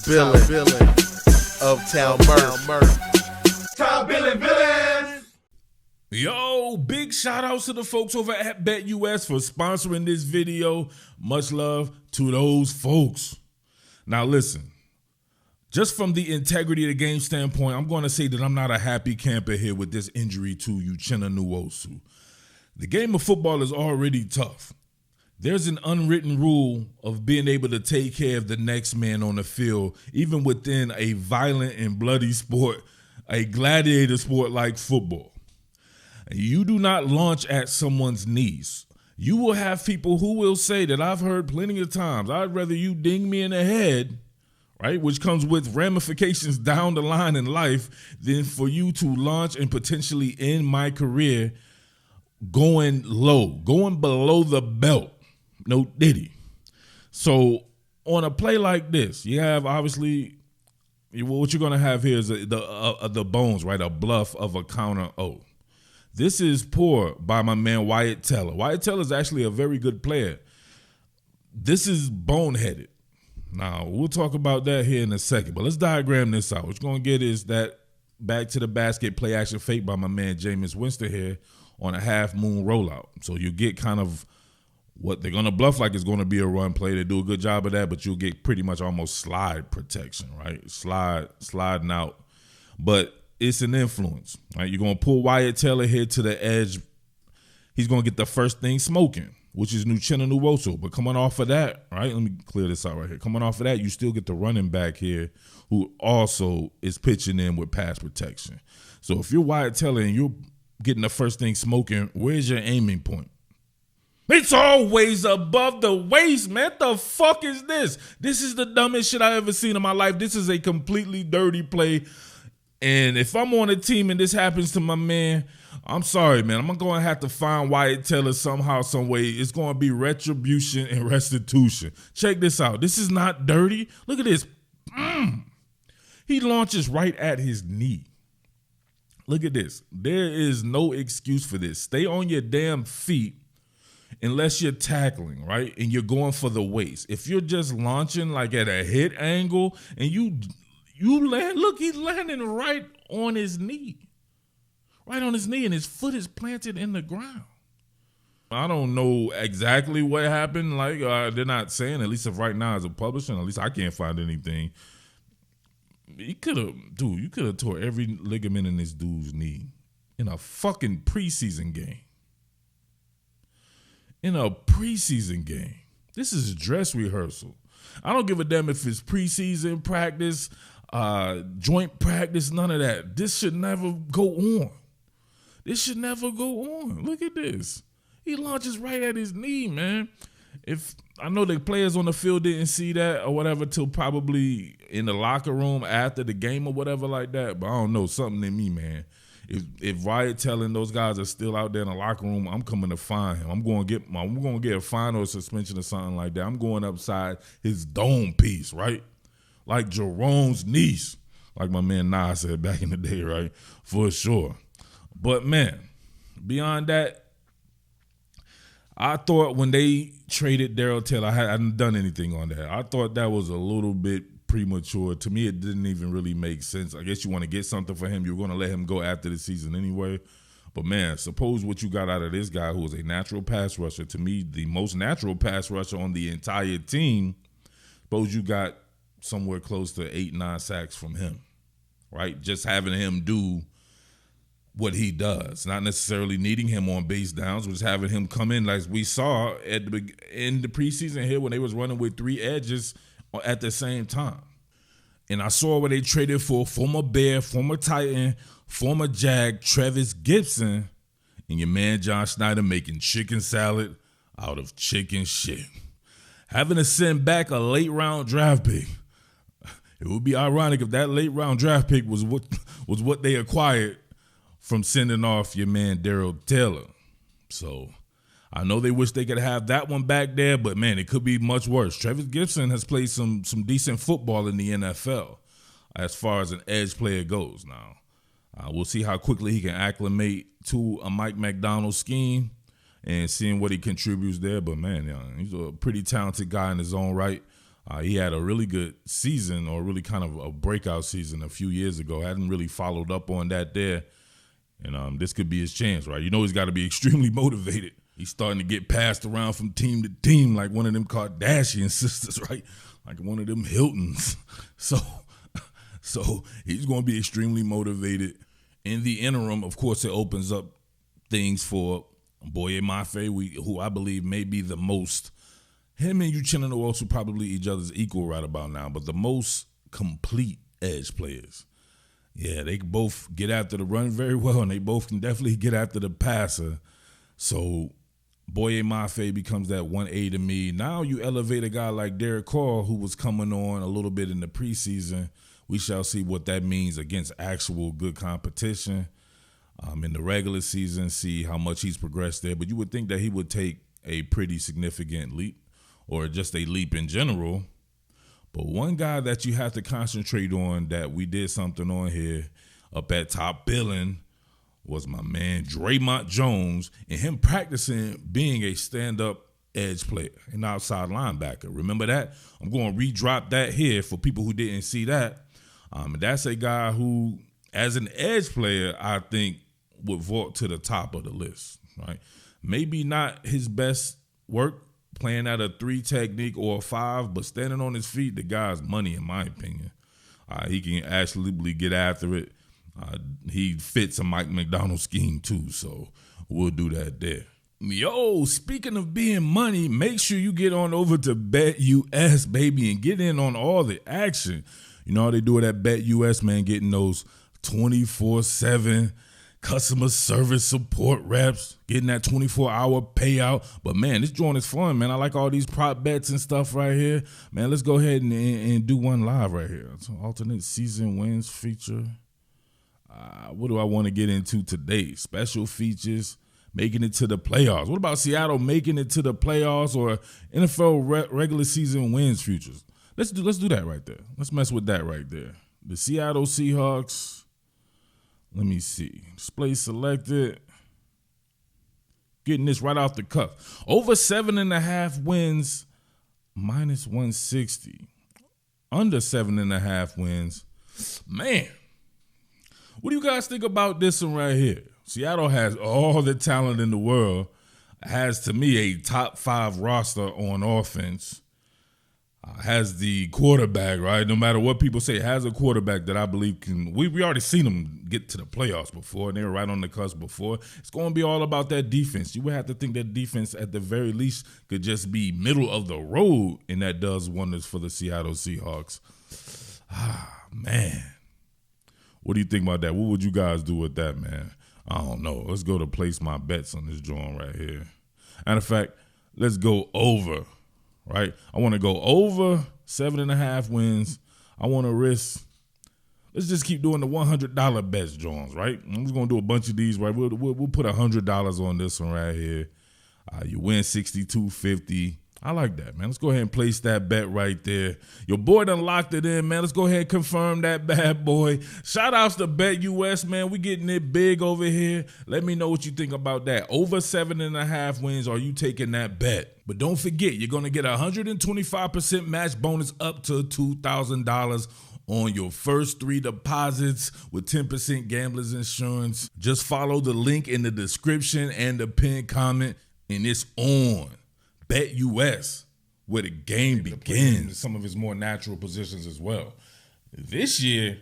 Billin, Uptown Murf. Top Billin. Yo, big shout outs to the folks over at BetUS for sponsoring this video. Much love to those folks. Now listen, just from the integrity of the game standpoint, I'm going to say that I'm not a happy camper here with this injury to Unchenna Nwosu. The game of football is already tough. There's an unwritten rule of being able to take care of the next man on the field, even within a violent and bloody sport, a gladiator sport like football. You do not launch at someone's knees. You will have people who will say that I've heard plenty of times, I'd rather you ding me in the head, right, which comes with ramifications down the line in life, than for you to launch and potentially end my career going low, going below the belt. No diddy. So on a play like this, you have obviously what you're going to have here is the bones, right? A bluff of a counter O. This is poor by my man Wyatt Teller. Wyatt Teller is actually a very good player. This is boneheaded. Now, we'll talk about that here in a second, but let's diagram this out. What you're going to get is that back to the basket play action fake by my man Jameis Winston here on a half moon rollout. So you get kind of what they're going to bluff like is going to be a run play. They do a good job of that, but you'll get pretty much almost slide protection, right? Sliding out. But it's an influence, right? You're going to pull Wyatt Teller here to the edge. He's going to get the first thing smoking, which is Unchenna Nwosu. But coming off of that, right? Let me clear this out right here. Coming off of that, you still get the running back here who also is pitching in with pass protection. So if you're Wyatt Teller and you're getting the first thing smoking, where's your aiming point? It's always above the waist, man. The fuck is this? This is the dumbest shit I ever seen in my life. This is a completely dirty play. And if I'm on a team and this happens to my man, I'm sorry, man. I'm going to have to find Wyatt Teller somehow, some way. It's going to be retribution and restitution. Check this out. This is not dirty. Look at this. He launches right at his knee. Look at this. There is no excuse for this. Stay on your damn feet unless you're tackling, right? And you're going for the waist. If you're just launching like at a hit angle and you land, look, he's landing right on his knee. Right on his knee, and his foot is planted in the ground. I don't know exactly what happened. Like, they're not saying, at least if right now as a publisher, at least I can't find anything. You could have tore every ligament in this dude's knee in a fucking preseason game. In a preseason game. This is dress rehearsal. I don't give a damn if it's preseason practice, joint practice, none of that. This should never go on. This should never go on. Look at this. He launches right at his knee, man. If I know the players on the field didn't see that or whatever till probably in the locker room after the game or whatever like that, but I don't know, something in me, man. If Wyatt Teller and those guys are still out there in the locker room, I'm coming to find him. I'm going to get a fine or suspension or something like that. I'm going upside his dome piece, right? Like Jerome's niece, like my man Nas said back in the day, right? For sure. But man, beyond that, I thought when they traded Darrel Taylor, I hadn't done anything on that. I thought that was a little bit premature. To me, it didn't even really make sense. I guess you want to get something for him. You're going to let him go after the season anyway. But man, suppose what you got out of this guy who was a natural pass rusher, to me, the most natural pass rusher on the entire team, suppose you got somewhere close to 8-9 sacks from him, right? Just having him do what he does, not necessarily needing him on base downs, was having him come in like we saw in the preseason here when they was running with three edges at the same time. And I saw where they traded for former Bear, former Titan, former Jag, Travis Gibson, and your man John Schneider making chicken salad out of chicken shit. Having to send back a late round draft pick. It would be ironic if that late round draft pick was what they acquired from sending off your man Darrel Taylor. So I know they wish they could have that one back there, but man, it could be much worse. Travis Gibson has played some decent football in the NFL as far as an edge player goes. Now, we'll see how quickly he can acclimate to a Mike McDonald scheme and seeing what he contributes there. But man, he's a pretty talented guy in his own right. He had a really good season, or really kind of a breakout season a few years ago. Hadn't really followed up on that there. And this could be his chance, right? You know he's got to be extremely motivated. He's starting to get passed around from team to team like one of them Kardashian sisters, right? Like one of them Hiltons. So he's going to be extremely motivated. In the interim, of course, it opens up things for Boye Mafe, who I believe may be the most, him and Unchenna and Nwosu probably each other's equal right about now, but the most complete edge players. Yeah, they can both get after the run very well, and they both can definitely get after the passer. So Boye Mafe becomes that 1A to me. Now you elevate a guy like Derek Carr, who was coming on a little bit in the preseason. We shall see what that means against actual good competition in the regular season, see how much he's progressed there. But you would think that he would take a pretty significant leap, or just a leap in general. But one guy that you have to concentrate on, that we did something on here up at top Billin, was my man Dre'Mont Jones, and him practicing being a stand-up edge player, an outside linebacker. Remember that? I'm going to re-drop that here for people who didn't see that. That's a guy who, as an edge player, I think would vault to the top of the list, right? Maybe not his best work playing at a 3 technique or a 5, but standing on his feet, the guy's money, in my opinion. He can absolutely get after it. He fits a Mike McDonald scheme too, so we'll do that there. Yo, speaking of being money, make sure you get on over to BetUS, baby, and get in on all the action. You know how they do it at BetUS, man, getting those 24/7 customer service support reps, getting that 24-hour payout. But, man, this joint is fun, man. I like all these prop bets and stuff right here. Man, let's go ahead and do one live right here. So alternate season wins feature. What do I want to get into today? Special features, making it to the playoffs. What about Seattle making it to the playoffs, or NFL regular season wins futures? Let's do that right there. Let's mess with that right there. The Seattle Seahawks. Let me see. Display selected. Getting this right off the cuff. Over 7.5 wins, minus 160. Under 7.5 wins. Man, what do you guys think about this one right here? Seattle has all the talent in the world. Has, to me, a top 5 roster on offense. Has the quarterback, right? No matter what people say, has a quarterback that I believe can. We already seen them get to the playoffs before, and they were right on the cusp before. It's going to be all about that defense. You would have to think that defense, at the very least, could just be middle of the road, and that does wonders for the Seattle Seahawks. Man. What do you think about that? What would you guys do with that, man? I don't know. Let's go to place my bets on this joint right here. And in fact, let's go over. Right? I want to go over 7.5 wins. I want to risk. Let's just keep doing the $100 bets, Jones, right? I'm just going to do a bunch of these, right? We'll put $100 on this one right here. You win $62.50. I like that, man. Let's go ahead and place that bet right there. Your boy done locked it in, man. Let's go ahead and confirm that bad boy. Shout outs to BetUS, man. We getting it big over here. Let me know what you think about that. Over 7.5 wins. Are you taking that bet? But don't forget, you're going to get a 125% match bonus up to $2,000 on your first 3 deposits with 10% gambler's insurance. Just follow the link in the description and the pinned comment, and it's on. BetUS, where the game begins. Some of his more natural positions as well. This year,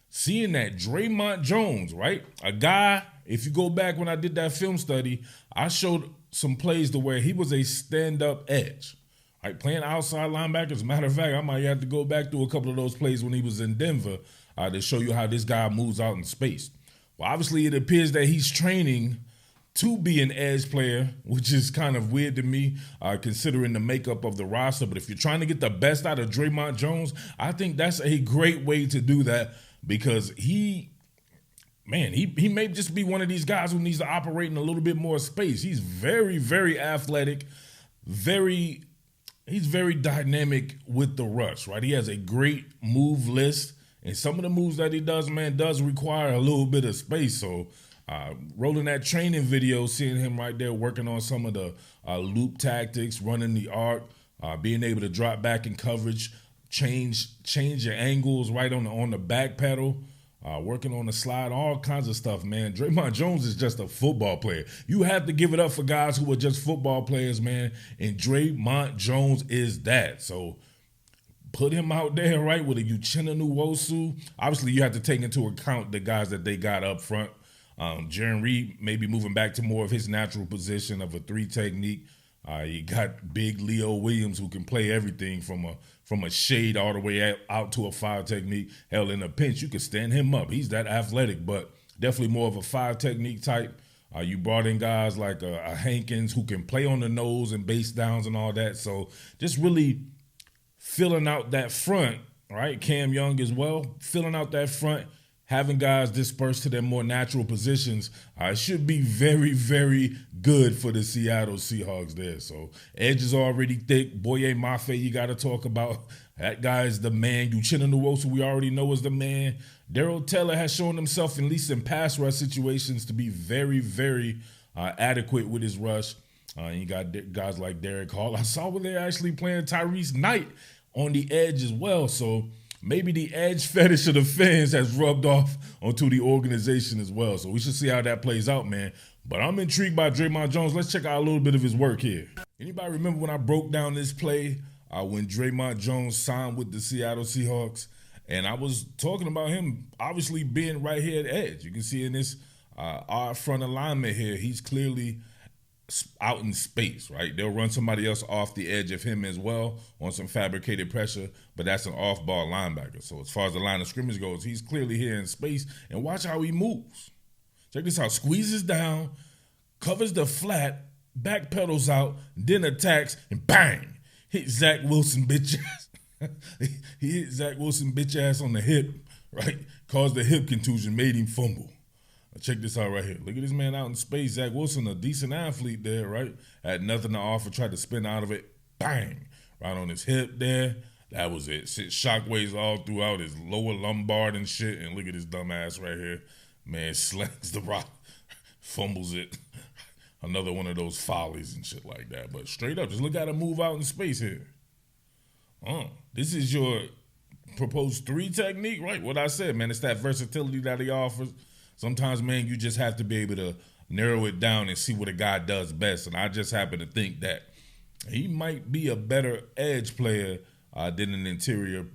seeing that Dre'Mont Jones, right? A guy, if you go back when I did that film study, I showed some plays to where he was a stand-up edge, right? Playing outside linebacker. As a matter of fact, I might have to go back through a couple of those plays when he was in Denver to show you how this guy moves out in space. Well, obviously, it appears that he's training to be an edge player, which is kind of weird to me, considering the makeup of the roster. But if you're trying to get the best out of Dre'Mont Jones, I think that's a great way to do that, because he may just be one of these guys who needs to operate in a little bit more space. He's very, very athletic, he's very dynamic with the rush, right? He has a great move list, and some of the moves that he does, man, does require a little bit of space. So rolling that training video, seeing him right there working on some of the loop tactics, running the arc, Being able to drop back in coverage, change your angles right on the back pedal, working on the slide, all kinds of stuff, man. Dre'Mont Jones is just a football player. You have to give it up for guys who are just football players, man. And Dre'Mont Jones is that. So put him out there, right, with a Unchenna Nwosu. Obviously, you have to take into account the guys that they got up front. Jaron Reed maybe moving back to more of his natural position of a 3 technique. You got big Leo Williams who can play everything from a shade all the way out to a 5 technique. Hell, in a pinch, you could stand him up. He's that athletic, but definitely more of a 5 technique type. You brought in guys like a Hankins who can play on the nose and base downs and all that. So just really filling out that front, right? Cam Young as well, filling out that front, having guys disperse to their more natural positions. It should be very, very good for the Seattle Seahawks there. So edge is already thick. Boye Mafe, you got to talk about. That guy is the man. Unchenna Nwosu, we already know is the man. Darrel Taylor has shown himself, at least in pass rush situations, to be very, very adequate with his rush. You got guys like Derek Hall. I saw where they're actually playing Tyrese Knight on the edge as well. So maybe the edge fetish of the fans has rubbed off onto the organization as well. So we should see how that plays out, man. But I'm intrigued by Dre'Mont Jones. Let's check out a little bit of his work here. Anybody remember when I broke down this play when Dre'Mont Jones signed with the Seattle Seahawks? And I was talking about him obviously being right here at edge. You can see in this odd front alignment here, he's clearly out in space, right? They'll run somebody else off the edge of him as well on some fabricated pressure, but that's an off-ball linebacker. So as far as the line of scrimmage goes, he's clearly here in space, and watch how he moves. Check this out. Squeezes down, covers the flat, back pedals out, then attacks, and bang! Hit Zach Wilson bitch ass. He hit Zach Wilson bitch ass on the hip, right? Caused the hip contusion, made him fumble. Check this out right here. Look at this man out in space. Zach Wilson, a decent athlete there, right? Had nothing to offer, tried to spin out of it. Bang! Right on his hip there. That was it. Shit, shockwaves all throughout his lower lumbar and shit. And look at his dumb ass right here. Man slings the rock, fumbles it. Another one of those follies and shit like that. But straight up, just look at him move out in space here. This is your proposed 3 technique, right? What I said, man, it's that versatility that he offers. Sometimes, man, you just have to be able to narrow it down and see what a guy does best. And I just happen to think that he might be a better edge player than an interior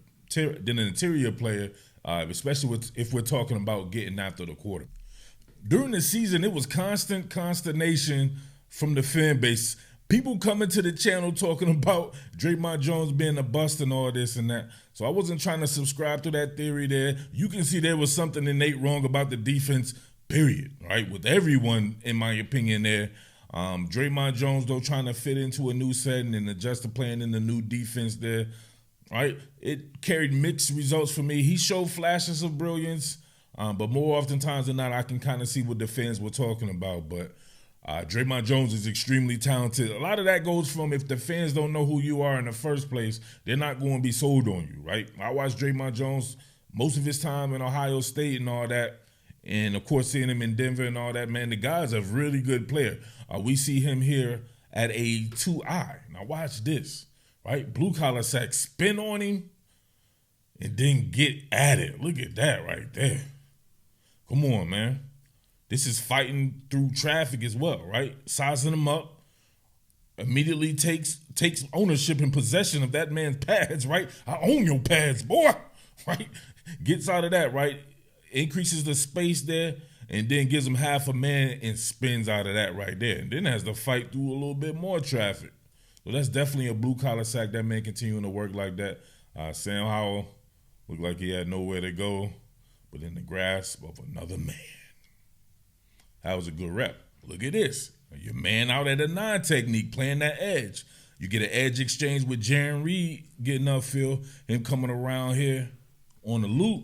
player, especially if we're talking about getting after the quarter. During the season, it was constant consternation from the fan base. People coming to the channel talking about Dre'Mont Jones being a bust and all this and that. So I wasn't trying to subscribe to that theory there. You can see there was something innate wrong about the defense, period, right? With everyone, in my opinion, there. Dre'Mont Jones, though, trying to fit into a new setting and adjust to playing in the new defense there, right? It carried mixed results for me. He showed flashes of brilliance, but more oftentimes than not, I can kind of see what the fans were talking about. But Dre'Mont Jones is extremely talented. A lot of that goes from if the fans don't know who you are in the first place, they're not going to be sold on you, right? I watched Dre'Mont Jones most of his time in Ohio State and all that, and of course seeing him in Denver and all that, man, the guy's a really good player. We see him here at a 2-eye. Now watch this, right? Blue collar sack, spin on him, and then get at it. Look at that right there. Come on, man. This is fighting through traffic as well, right? Sizing him up, immediately takes ownership and possession of that man's pads, right? I own your pads, boy, right? Gets out of that, right? Increases the space there, and then gives him half a man and spins out of that right there. And then has to fight through a little bit more traffic. So that's definitely a blue-collar sack. That man continuing to work like that. Sam Howell looked like he had nowhere to go, but in the grasp of another man. That was a good rep. Look at this. Your man out at a 9 technique playing that edge. You get an edge exchange with Jaron Reed getting upfield, him coming around here on the loop.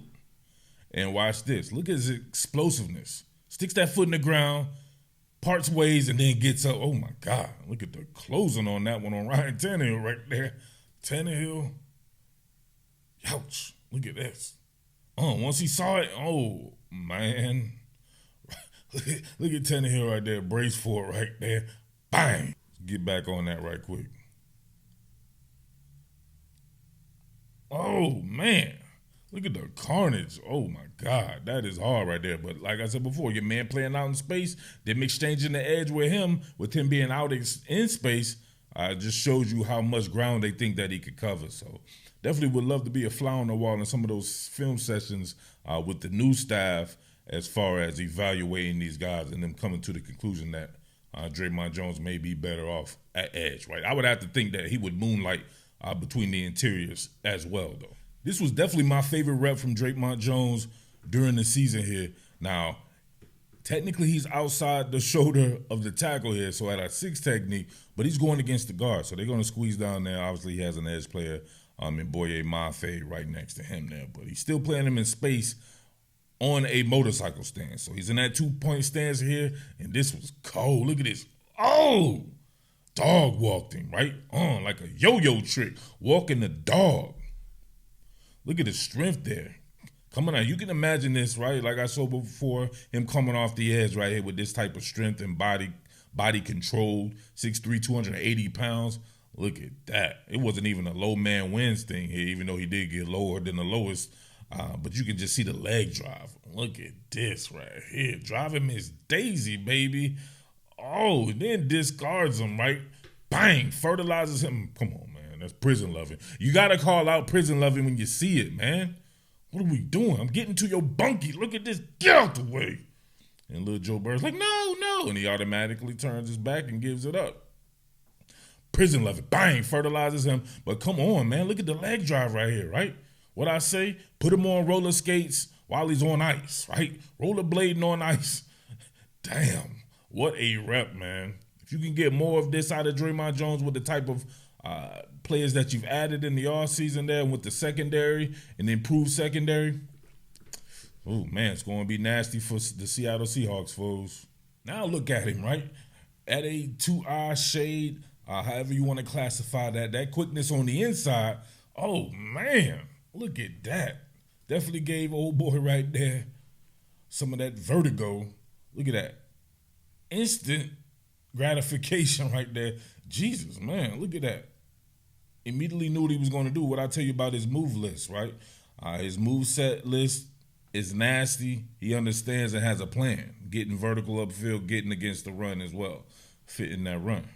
And watch this. Look at his explosiveness. Sticks that foot in the ground, parts ways, and then gets up. Oh, my God. Look at the closing on that one on Ryan Tannehill right there. Tannehill. Ouch. Look at this. Once he saw it, oh, man. Look at Tannehill right there. Brace for it right there. Bang. Get back on that right quick. Oh, man. Look at the carnage. Oh, my God. That is hard right there. But like I said before, your man playing out in space, them exchanging the edge with him being out in space, just shows you how much ground they think that he could cover. So definitely would love to be a fly on the wall in some of those film sessions with the new staff as far as evaluating these guys and them coming to the conclusion that Dre'Mont Jones may be better off at edge, right? I would have to think that he would moonlight between the interiors as well, though. This was definitely my favorite rep from Dre'Mont Jones during the season here. Now, technically he's outside the shoulder of the tackle here, so at a 6 technique, but he's going against the guard, so they're going to squeeze down there. Obviously, he has an edge player in Boye Mafe right next to him there, but he's still playing him in space on a motorcycle stand. So he's in that 2-point stance here, and this was cold. Look at this. Oh! Dog walked him, right? On like a yo-yo trick, walking the dog. Look at the strength there. Coming out, you can imagine this, right? Like I saw before, him coming off the edge right here with this type of strength and body control, 6'3", 280 pounds. Look at that. It wasn't even a low man wins thing here, even though he did get lower than the lowest. But you can just see the leg drive. Look at this right here. Driving Miss Daisy, baby. Oh, and then discards him, right? Bang, fertilizes him. Come on, man. That's prison loving. You got to call out prison loving when you see it, man. What are we doing? I'm getting to your bunkie. Look at this. Get out the way. And little Joe Burrow's like, no, no. And he automatically turns his back and gives it up. Prison loving. Bang, fertilizes him. But come on, man. Look at the leg drive right here, right? What I say? Put him on roller skates while he's on ice, right? Rollerblading on ice. Damn. What a rep, man. If you can get more of this out of Dre'Mont Jones with the type of players that you've added in the offseason there and with the secondary and improved secondary, oh, man, it's going to be nasty for the Seattle Seahawks, folks. Now look at him, right? At a 2-eye shade, however you want to classify that. That quickness on the inside, oh, man, look at that. Definitely gave old boy right there some of that vertigo. Look at that. Instant gratification right there. Jesus, man, look at that. Immediately knew what he was going to do. What I tell you about his move list, right? His move set list is nasty. He understands and has a plan. Getting vertical upfield, getting against the run as well. Fitting that run.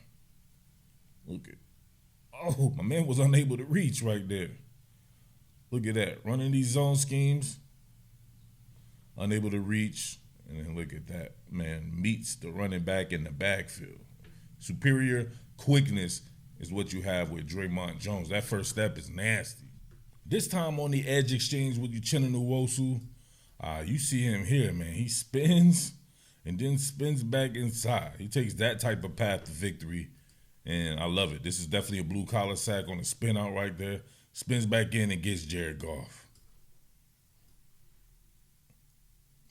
Look at, oh, my man was unable to reach right there. Look at that. Running these zone schemes. Unable to reach. And then look at that, man, meets the running back in the backfield. Superior quickness is what you have with Dre'Mont Jones. That first step is nasty. This time on the edge exchange with Unchenna Nwosu, you see him here, man. He spins and then spins back inside. He takes that type of path to victory, and I love it. This is definitely a blue-collar sack on the spin out right there. Spins back in and gets Jared Goff.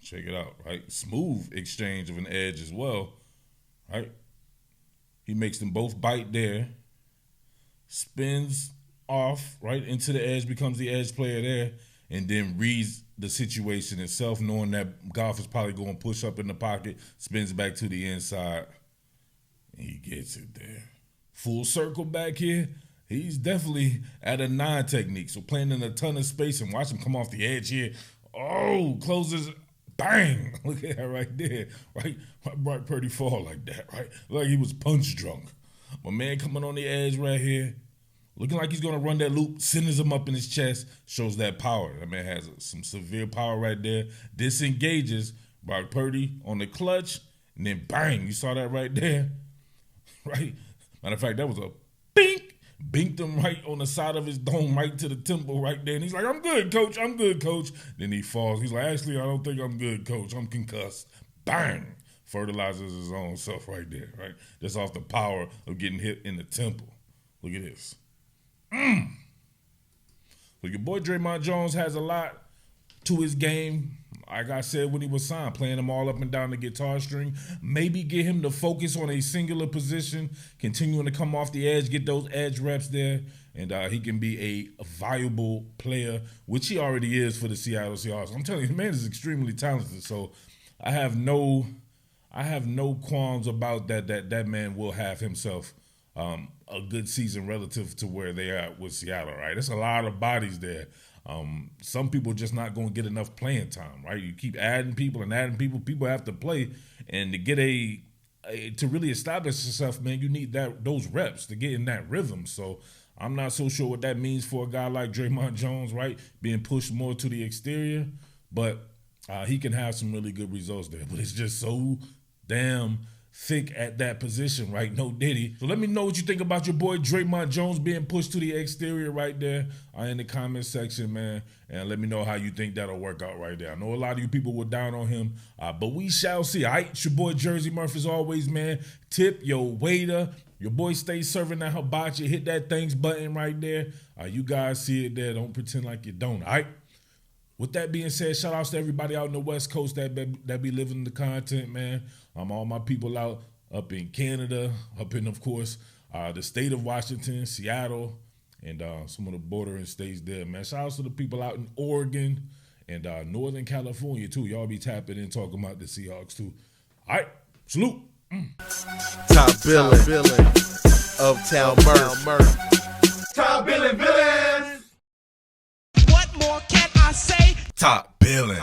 Check it out, right? Smooth exchange of an edge as well, right? He makes them both bite there, spins off, right, into the edge, becomes the edge player there, and then reads the situation itself, knowing that Goff is probably going to push up in the pocket, spins back to the inside, and he gets it there. Full circle back here. He's definitely at a 9 technique, so playing in a ton of space, and watch him come off the edge here. Oh, closes. Bang! Look at that right there, right? Brock Purdy fall like that, right? Like he was punch drunk. My man coming on the edge right here, looking like he's going to run that loop, sends him up in his chest, shows that power. That man has some severe power right there. Disengages Brock Purdy on the clutch, and then bang, you saw that right there, right? Matter of fact, that was a bink. Binked him right on the side of his dome, right to the temple right there. And he's like, I'm good, coach. I'm good, coach. Then he falls. He's like, actually, I don't think I'm good, coach. I'm concussed. Bang. Fertilizes his own self right there, right? Just off the power of getting hit in the temple. Look at this. Look, your boy Dre'Mont Jones has a lot to his game. Like I said when he was signed, playing him all up and down the guitar string. Maybe get him to focus on a singular position, continuing to come off the edge, get those edge reps there, and he can be a viable player, which he already is for the Seattle Seahawks. I'm telling you, the man is extremely talented, so I have no qualms about that man will have himself a good season relative to where they are with Seattle, right? There's a lot of bodies there. Some people just not going to get enough playing time, right? You keep adding people and adding people. People have to play, and to get to really establish yourself, man, you need those reps to get in that rhythm. So I'm not so sure what that means for a guy like Dre'Mont Jones, right? Being pushed more to the exterior, but he can have some really good results there. But it's just so damn thick at that position, right? No Diddy. So let me know what you think about your boy Dre'Mont Jones being pushed to the exterior right there in the comment section, man. And let me know how you think that'll work out right there. I know a lot of you people were down on him, but we shall see. All right, it's your boy Jersey Murf as always, man. Tip your waiter. Your boy stays serving that hibachi. Hit that thanks button right there. You guys see it there. Don't pretend like you don't, all right? With that being said, shout outs to everybody out in the West Coast that be living the content, man. All my people out up in Canada, up in, of course, the state of Washington, Seattle, and some of the bordering states there, man. Shout outs to the people out in Oregon and Northern California, too. Y'all be tapping in talking about the Seahawks, too. All right, salute. Top Billin of Town Murf. Top Billin. What more can I say? Top Billin.